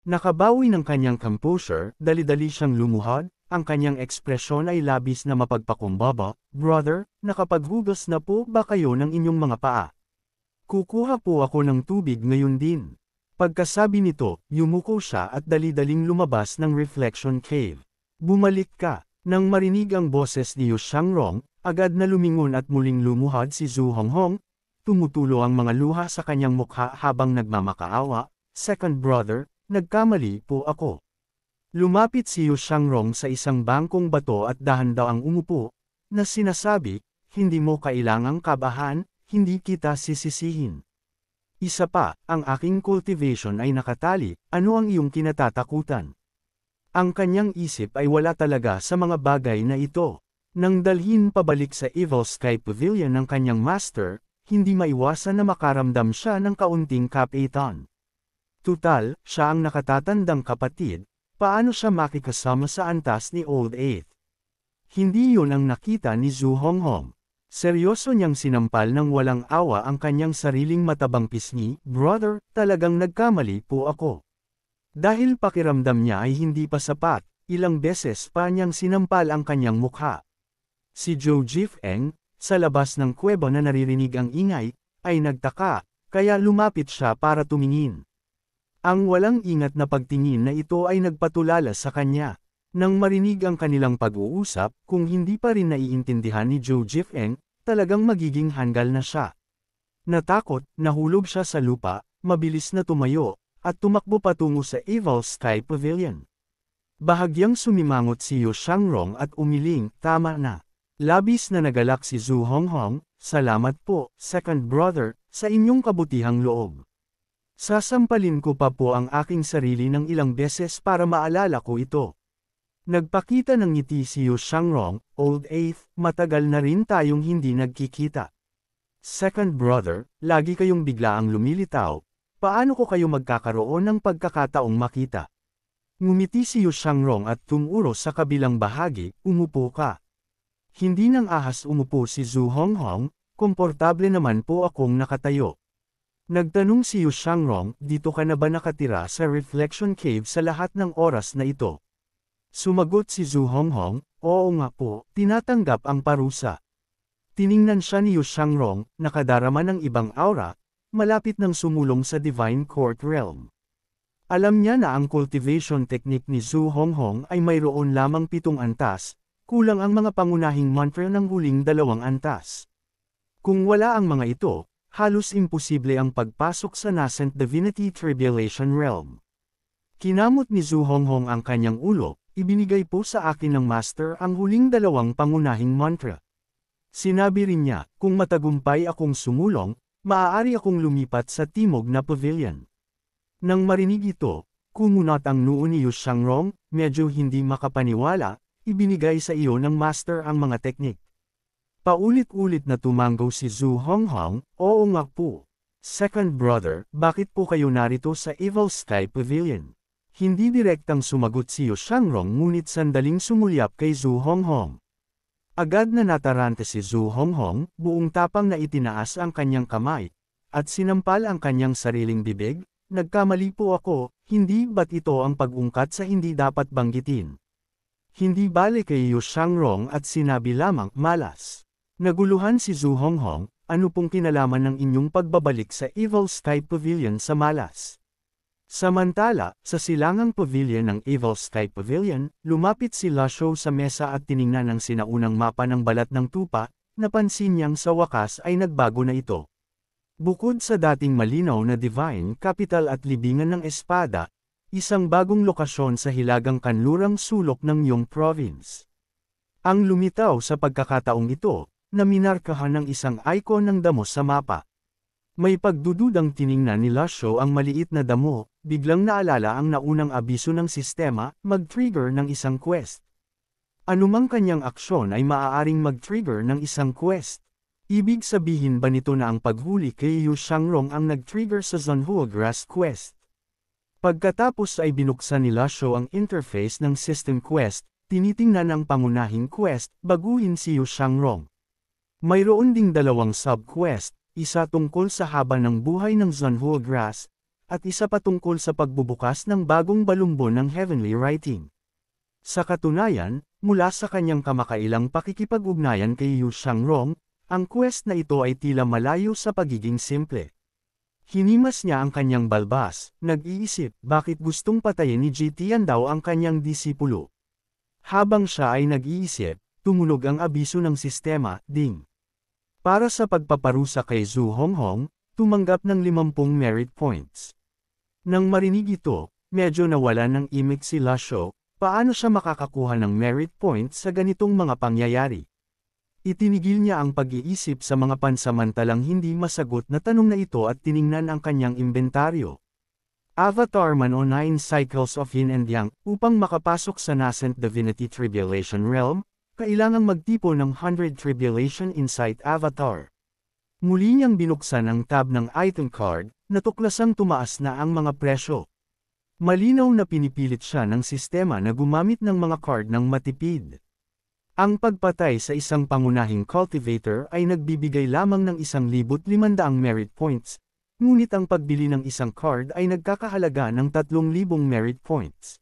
Nakabawi ng kanyang composure, dali-dali siyang lumuhod, ang kanyang ekspresyon ay labis na mapagpakumbaba. Brother, nakapaghugas na po ba kayo ng inyong mga paa? Kukuha po ako ng tubig ngayon din. Pagkasabi nito, yumuko siya at dali-daling lumabas ng reflection cave. Bumalik ka. Nang marinig ang boses ni Yu Shangrong, agad na lumingon at muling lumuhod si Zhu Honghong. Tumutulo ang mga luha sa kanyang mukha habang nagmamakaawa. Second brother, nagkamali po ako. Lumapit si Yu Shangrong sa isang bangkong bato at dahan-dahang umupo, na sinasabi, hindi mo kailangang kabahan, hindi kita sisisihin. Isa pa, ang aking cultivation ay nakatali, ano ang iyong kinatatakutan? Ang kanyang isip ay wala talaga sa mga bagay na ito. Nang dalhin pabalik sa Evil Sky Pavilion ng kanyang master, hindi maiwasan na makaramdam siya ng kaunting kapitan. Tutal, siya ang nakatatandang kapatid, paano siya makikasama sa antas ni Old Eighth? Hindi yun ang nakita ni Zhu Honghong. Seryoso niyang sinampal ng walang awa ang kanyang sariling matabang pisngi, brother, talagang nagkamali po ako. Dahil pakiramdam niya ay hindi pa sapat, ilang beses pa niyang sinampal ang kanyang mukha. Si Zhou Jifeng, sa labas ng kuweba na naririnig ang ingay, ay nagtaka, kaya lumapit siya para tumingin. Ang walang ingat na pagtingin na ito ay nagpatulala sa kanya. Nang marinig ang kanilang pag-uusap, kung hindi pa rin naiintindihan ni Zhou Jifeng, talagang magiging hanggal na siya. Natakot, nahulog siya sa lupa, mabilis na tumayo, at tumakbo patungo sa Evil Sky Pavilion. Bahagyang sumimangot si Yu Shangrong at umiling, tama na. Labis na nagalak si Zhu Honghong, salamat po, second brother, sa inyong kabutihang loob. Sasampalin ko pa po ang aking sarili ng ilang beses para maalala ko ito. Nagpakita ng ngiti si Yu Shangrong, Old Eighth, matagal na rin tayong hindi nagkikita. Second brother, lagi kayong biglaang lumilitaw, paano ko kayo magkakaroon ng pagkakataong makita? Ngumiti si Yu Shangrong at tumuro sa kabilang bahagi, umupo ka. Hindi nang ahas umupo si Zhu Honghong, komportable naman po akong nakatayo. Nagtanong si Yu Shangrong, dito ka na ba nakatira sa Reflection Cave sa lahat ng oras na ito? Sumagot si Zhu Honghong, oo nga po, tinatanggap ang parusa. Tiningnan siya ni Yu Shangrong, nakadarama ng ibang aura, malapit nang sumulong sa Divine Court Realm. Alam niya na ang cultivation technique ni Zhu Honghong ay mayroon lamang 7 antas, kulang ang mga pangunahing mantra ng huling 2 antas. Kung wala ang mga ito, halos imposible ang pagpasok sa Nascent Divinity Tribulation Realm. Kinamot ni Zhu Honghong ang kanyang ulo, ibinigay po sa akin ng master ang huling 2 pangunahing mantra. Sinabi rin niya, kung matagumpay akong sumulong, maaari akong lumipat sa timog na pavilion. Nang marinig ito, kumunat ang noo ni Yu Shangrong, medyo hindi makapaniwala, ibinigay sa iyo ng master ang mga teknik. Paulit-ulit na tumango si Zhu Honghong, oo nga po. Second brother, bakit po kayo narito sa Evil Sky Pavilion? Hindi direktang sumagot si Yu Shangrong ngunit sandaling sumulyap kay Zhu Honghong. Agad na natarante si Zhu Honghong, buong tapang na itinaas ang kanyang kamay, at sinampal ang kanyang sariling bibig, nagkamali po ako, hindi ba't ito ang pag-ungkat sa hindi dapat banggitin? Hindi bale kay Yu Shangrong at sinabi lamang, malas. Naguluhan si Zhu Honghong, ano pong kinalaman ng inyong pagbabalik sa Evil Sky Pavilion sa malas? Samantala, sa silangang pavilion ng Evil Sky Pavilion, lumapit si Lasho sa mesa at tiningnan ang sinaunang mapa ng balat ng tupa, napansin niyang sa wakas ay nagbago na ito. Bukod sa dating malinaw na Divine Capital at libingan ng espada, isang bagong lokasyon sa hilagang kanlurang sulok ng Yong Province. Ang lumitaw sa pagkakataong ito, na minarkahan ng isang icon ng damo sa mapa. May pagdududang tiningnan ni Lasho ang maliit na damo, biglang naalala ang naunang abiso ng sistema, mag-trigger ng isang quest. Anumang kanyang aksyon ay maaaring mag-trigger ng isang quest. Ibig sabihin ba nito na ang paghuli kay Yu Shangrong ang nag-trigger sa Zunhua Grass quest? Pagkatapos ay binuksan ni Lasho ang interface ng system quest, tinitingnan ang pangunahing quest, baguhin si Yu Shangrong. Mayroon ding 2 sub-quest, isa tungkol sa haba ng buhay ng Zunhua Grass, at isa pa tungkol sa pagbubukas ng bagong balumbon ng Heavenly Writing. Sa katunayan, mula sa kanyang kamakailang pakikipag-ugnayan kay Yu Shangrong, ang quest na ito ay tila malayo sa pagiging simple. Hinimas niya ang kanyang balbas, nag-iisip bakit gustong patayin ni Jitian daw ang kanyang disipulo. Habang siya ay nag-iisip, tumunog ang abiso ng sistema, ding. Para sa pagpaparusa kay Zhu Honghong, tumanggap ng 50 merit points. Nang marinig ito, medyo nawala ng imik si Lasho, paano siya makakakuha ng merit points sa ganitong mga pangyayari. Itinigil niya ang pag-iisip sa mga pansamantalang hindi masagot na tanong na ito at tiningnan ang kanyang inventaryo. Avatar man o 9 cycles of yin and yang, upang makapasok sa nascent divinity tribulation realm, kailangang magtipo ng 100 tribulation insight avatar. Muli niyang binuksan ang tab ng item card, natuklasang tumaas na ang mga presyo. Malinaw na pinipilit siya ng sistema na gumamit ng mga card ng matipid. Ang pagpatay sa isang pangunahing cultivator ay nagbibigay lamang ng 1,500 merit points, ngunit ang pagbili ng isang card ay nagkakahalaga ng 3,000 merit points.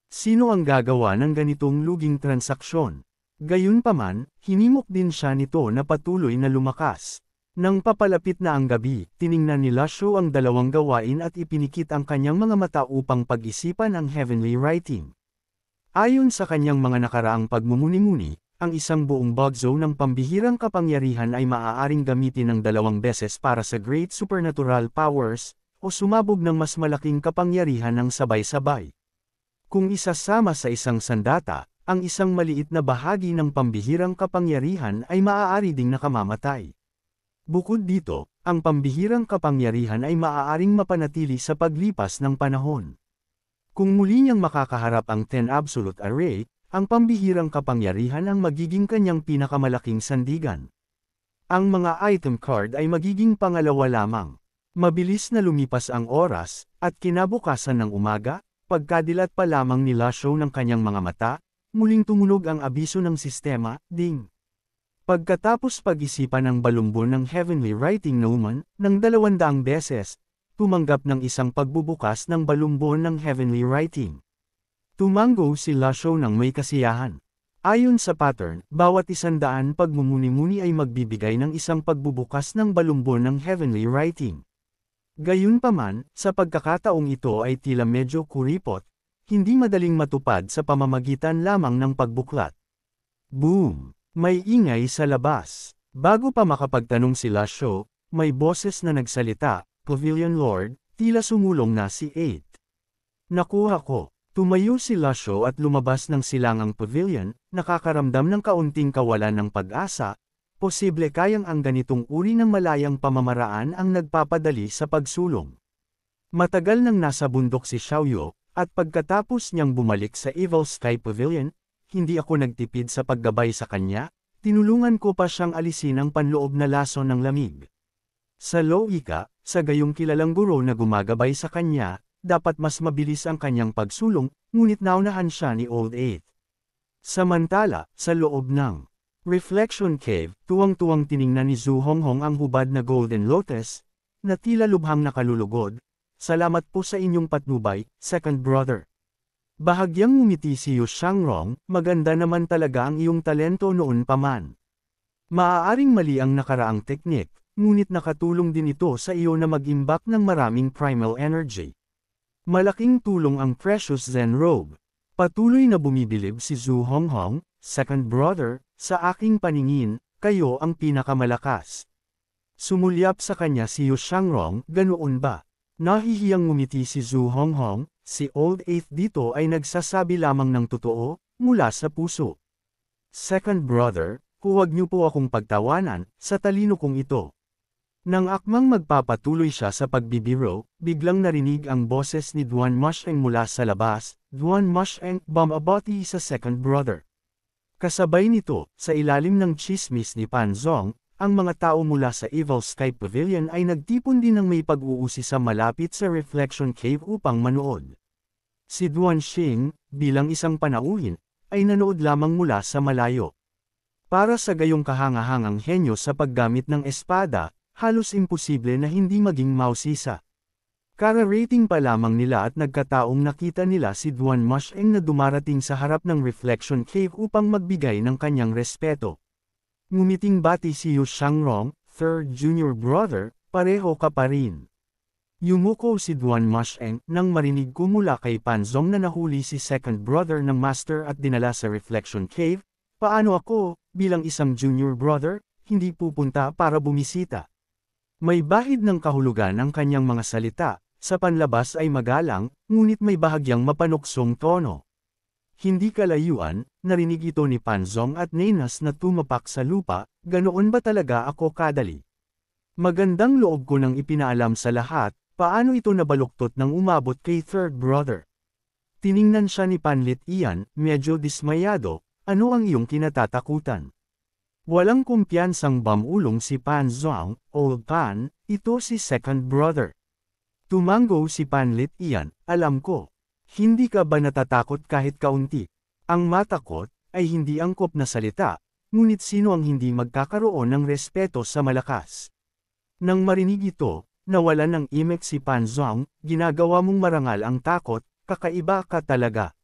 Sino ang gagawa ng ganitong luging transaksyon? Gayunpaman, hinimok din siya nito na patuloy na lumakas. Nang papalapit na ang gabi, tiningnan ni Lasho ang dalawang gawain at ipinikit ang kanyang mga mata upang pag-isipan ang Heavenly Writing. Ayon sa kanyang mga nakaraang pagmumuni-muni, ang isang buong bugzo ng pambihirang kapangyarihan ay maaaring gamitin ng 2 beses para sa Great Supernatural Powers, o sumabog ng mas malaking kapangyarihan ng sabay-sabay. Kung isasama sa isang sandata, ang isang maliit na bahagi ng pambihirang kapangyarihan ay maaari ding nakamamatay. Bukod dito, ang pambihirang kapangyarihan ay maaaring mapanatili sa paglipas ng panahon. Kung muli niyang makakaharap ang 10 Absolute Array, ang pambihirang kapangyarihan ang magiging kanyang pinakamalaking sandigan. Ang mga item card ay magiging pangalawa lamang. Mabilis na lumipas ang oras, at kinabukasan ng umaga, pagkadilat pa lamang ni Lasho ng kanyang mga mata, muling tumunog ang abiso ng sistema, ding. Pagkatapos pag-isipan ng balumbon ng Heavenly Writing naman, ng 200 beses, tumanggap ng isang pagbubukas ng balumbon ng Heavenly Writing. Tumango si Lasho ng may kasiyahan. Ayon sa pattern, bawat 100 pagmumuni-muni ay magbibigay ng isang pagbubukas ng balumbon ng Heavenly Writing. Gayunpaman, sa pagkakataong ito ay tila medyo kuripot, hindi madaling matupad sa pamamagitan lamang ng pagbuklat. Boom! May ingay sa labas. Bago pa makapagtanong si Lasho, may boses na nagsalita, Pavilion Lord, tila sumulong na si 8. Nakuha ko. Tumayo si Lasho at lumabas ng silangang pavilion, nakakaramdam ng kaunting kawalan ng pag-asa, posible kayang ang ganitong uri ng malayang pamamaraan ang nagpapadali sa pagsulong. Matagal nang nasa bundok si Xiaoyu, at pagkatapos niyang bumalik sa Evil Sky Pavilion, hindi ako nagtipid sa paggabay sa kanya, tinulungan ko pa siyang alisin ang panloob na laso ng lamig. Sa logika, sa gayong kilalang guro na gumagabay sa kanya, dapat mas mabilis ang kanyang pagsulong, ngunit naunahan siya ni Old 8. Samantala, sa loob ng Reflection Cave, tuwang-tuwang tiningnan ni Zhu Honghong ang hubad na Golden Lotus, na tila lubhang nakalulugod. Salamat po sa inyong patnubay, second brother. Bahagyang ngumiti si Yu Shangrong, maganda naman talaga ang iyong talento noon pa man. Maaaring mali ang nakaraang teknik, ngunit nakatulong din ito sa iyo na mag-imbak ng maraming primal energy. Malaking tulong ang Precious Zen Robe. Patuloy na bumibilib si Zhu Honghong, second brother, sa aking paningin, kayo ang pinakamalakas. Sumulyap sa kanya si Yu Shangrong, ganoon ba? Nahihiyang ngumiti si Zhu Honghong, si Old 8 dito ay nagsasabi lamang ng totoo, mula sa puso. Second brother, huwag niyo po akong pagtawanan, sa talino kong ito. Nang akmang magpapatuloy siya sa pagbibiro, biglang narinig ang boses ni Duan Musheng mula sa labas, Duan Musheng, bumabati sa second brother. Kasabay nito, sa ilalim ng chismis ni Pan Zong, ang mga tao mula sa Evil Sky Pavilion ay nagtipon din ng may pag-uusi sa malapit sa Reflection Cave upang manood. Si Duan Xing, bilang isang panauhin, ay nanood lamang mula sa malayo. Para sa gayong kahangahangang henyo sa paggamit ng espada, halos imposible na hindi maging mausisa. Kara-rating pa lamang nila at nagkataong nakita nila si Duan Musheng na dumarating sa harap ng Reflection Cave upang magbigay ng kanyang respeto. Ngumiting bati si Yu Shangrong, third junior brother, pareho ka pa rin. Yumuko si Duan Musheng nang marinig ko mula kay Panzong na nahuli si second brother ng master at dinala sa Reflection Cave. Paano ako, bilang isang junior brother, hindi pupunta para bumisita? May bahid ng kahulugan ang kanyang mga salita. Sa panlabas ay magalang, ngunit may bahagyang mapanuksong tono. Hindi kalayuan, narinig ito ni Panzong at Nenas na tumapak sa lupa, ganoon ba talaga ako kadali? Magandang loob ko nang ipinaalam sa lahat, paano ito nabaluktot nang umabot kay third brother. Tiningnan siya ni Panlit Ian, medyo dismayado, ano ang iyong kinatatakutan? Walang kumpiyansang bamulong si Panzong, Old Pan, ito si second brother. Tumango si Panlit Ian, alam ko. Hindi ka ba natatakot kahit kaunti? Ang matakot, ay hindi angkop na salita, ngunit sino ang hindi magkakaroon ng respeto sa malakas? Nang marinig ito, nawalan ng imek si Panzong, ginagawa mong marangal ang takot, kakaiba ka talaga.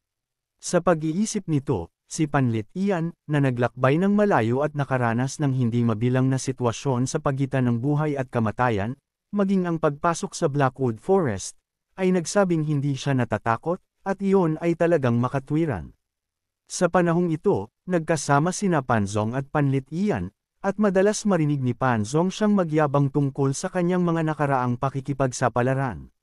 Sa pag-iisip nito, si Panlit Ian, na naglakbay ng malayo at nakaranas ng hindi mabilang na sitwasyon sa pagitan ng buhay at kamatayan, maging ang pagpasok sa Blackwood Forest, ay nagsabing hindi siya natatakot, at iyon ay talagang makatwiran. Sa panahong ito, nagkasama sina Panzong at Panlit Ian, at madalas marinig ni Panzong siyang magyabang tungkol sa kanyang mga nakaraang pakikipagsapalaran.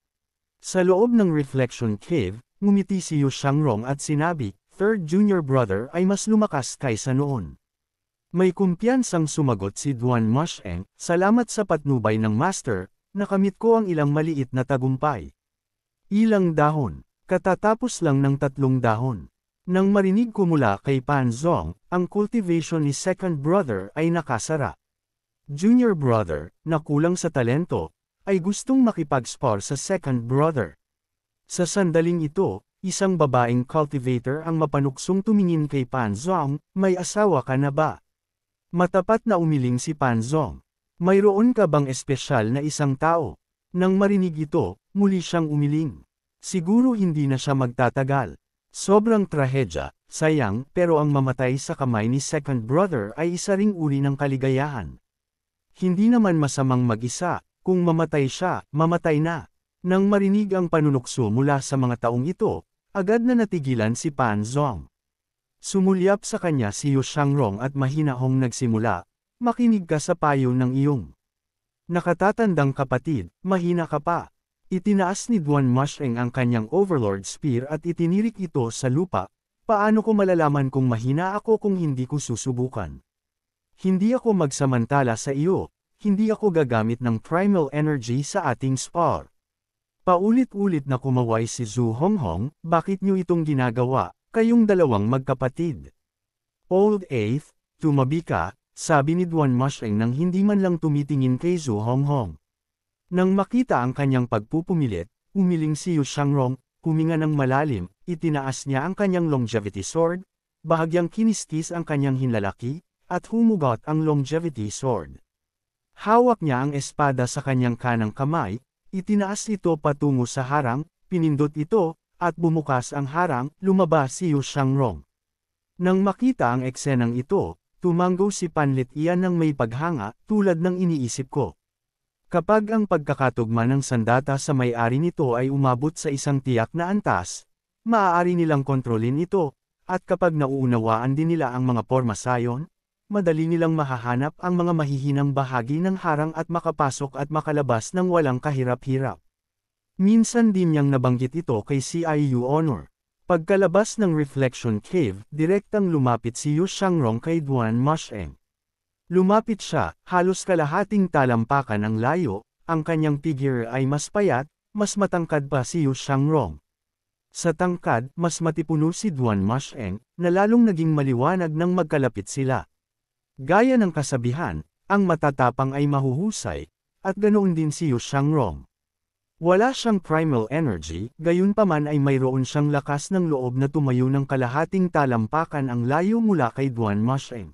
Sa loob ng Reflection Cave, ngumiti si Yu Shangrong at sinabi, third junior brother ay mas lumakas kaysa noon. May kumpiyansang sumagot si Duan Musheng, salamat sa patnubay ng master, nakamit ko ang ilang maliit na tagumpay. Ilang dahon, katatapos lang ng 3 dahon. Nang marinig ko mula kay Panzong, ang cultivation ni second brother ay nakasara. Junior brother, na kulang sa talento, ay gustong makipag-spar sa second brother. Sa sandaling ito, isang babaeng cultivator ang mapanuksong tumingin kay Panzong, may asawa ka na ba? Matapat na umiling si Panzong. Mayroon ka bang espesyal na isang tao? Nang marinig ito, muli siyang umiling. Siguro hindi na siya magtatagal. Sobrang trahedya, sayang, pero ang mamatay sa kamay ni second brother ay isa ring uri ng kaligayahan. Hindi naman masamang mag-isa, kung mamatay siya, mamatay na. Nang marinig ang panunukso mula sa mga taong ito, agad na natigilan si Panzong. Sumulyap sa kanya si Yu Shangrong at mahinahong nagsimula, makinig ka sa payo ng iyong nakatatandang kapatid, mahina ka pa. Itinaas ni Duan Musheng ang kanyang Overlord Spear at itinirik ito sa lupa, paano ko malalaman kung mahina ako kung hindi ko susubukan? Hindi ako magsamantala sa iyo, hindi ako gagamit ng primal energy sa ating spar. Paulit-ulit na kumaway si Zhu Honghong, bakit niyo itong ginagawa, kayong dalawang magkapatid? Old Eighth, tumabi ka, sabi ni Duan Musheng nang hindi man lang tumitingin kay Zhu Honghong. Nang makita ang kanyang pagpupumilit, umiling si Yu Shangrong, huminga ng malalim, itinaas niya ang kanyang longevity sword, bahagyang kiniskis ang kanyang hinlalaki, at humugot ang longevity sword. Hawak niya ang espada sa kanyang kanang kamay, itinaas ito patungo sa harang, pinindot ito, at bumukas ang harang, lumabas si Yu Shangrong. Nang makita ang eksenang ito, tumango si Panlit Ian ng may paghanga, tulad ng iniisip ko. Kapag ang pagkakatugma ng sandata sa may-ari nito ay umabot sa isang tiyak na antas, maaari nilang kontrolin ito, at kapag nauunawaan din nila ang mga porma sayon, madali nilang mahahanap ang mga mahihinang bahagi ng harang at makapasok at makalabas ng walang kahirap-hirap. Minsan din niyang nabanggit ito kay CIU Honor. Pagkalabas ng Reflection Cave, direktang lumapit si Yu Shangrong kay Duan Musheng. Lumapit siya, halos kalahating talampakan ang layo, ang kanyang figure ay mas payat, mas matangkad pa si Yu Shangrong. Sa tangkad, mas matipuno si Duan Musheng, na lalong naging maliwanag nang magkalapit sila. Gaya ng kasabihan, ang matatapang ay mahuhusay, at ganoon din si Yu Shangrong. Wala siyang primal energy, gayunpaman ay mayroon siyang lakas ng loob na tumayo ng kalahating talampakan ang layo mula kay Duan Musheng.